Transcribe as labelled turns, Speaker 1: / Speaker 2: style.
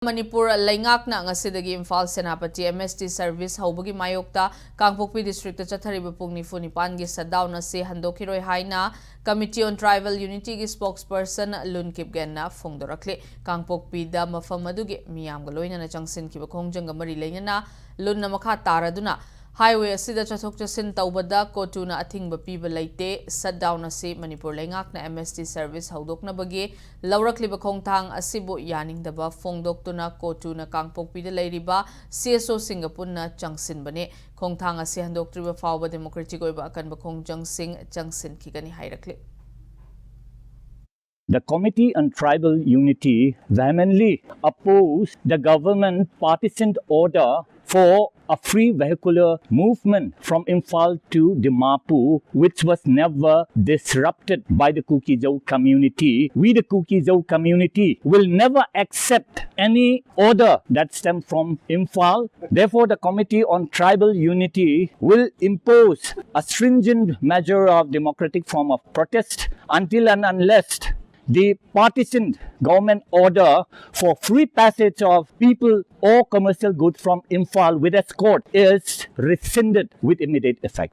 Speaker 1: Manipur Laingakna ngasidagi Imphal Senapati MST service haubagi mayokta Kangpokpi district chathariba pungni funipan gi shutdown ase handokiroi haina Committee on Tribal Unity gi spokesperson Lun Kipgenna phongdorakle Kangpokpi da mafam adugi miyamga loinana changsinkiba khongjanga mari leina Lun makha taraduna Highway asida chathok chasin taubada CoTU na athingba piba leite shutdown ase Manipur Laingakna MST service haudokna bagi laurakliba khongthang asibu yaningdaba phongdoktuna CoTU na Kangpokpi da leiriba CSO Singapurna changsin bane khongthang ase handoktriba fawba democratic oiba akanba khongjang sing changsin kigani hairakle.
Speaker 2: The Committee on Tribal Unity vehemently opposed the government partition order for a free vehicular movement from Imphal to Manipur, which was never disrupted by the Kukizhou community. We, the Kukizhou community, will never accept any order that stems from Imphal. Therefore, the Committee on Tribal Unity will impose a stringent measure of democratic form of protest until and unless the partitioned government order for free passage of people or commercial goods from Imphal with escort is rescinded with immediate effect.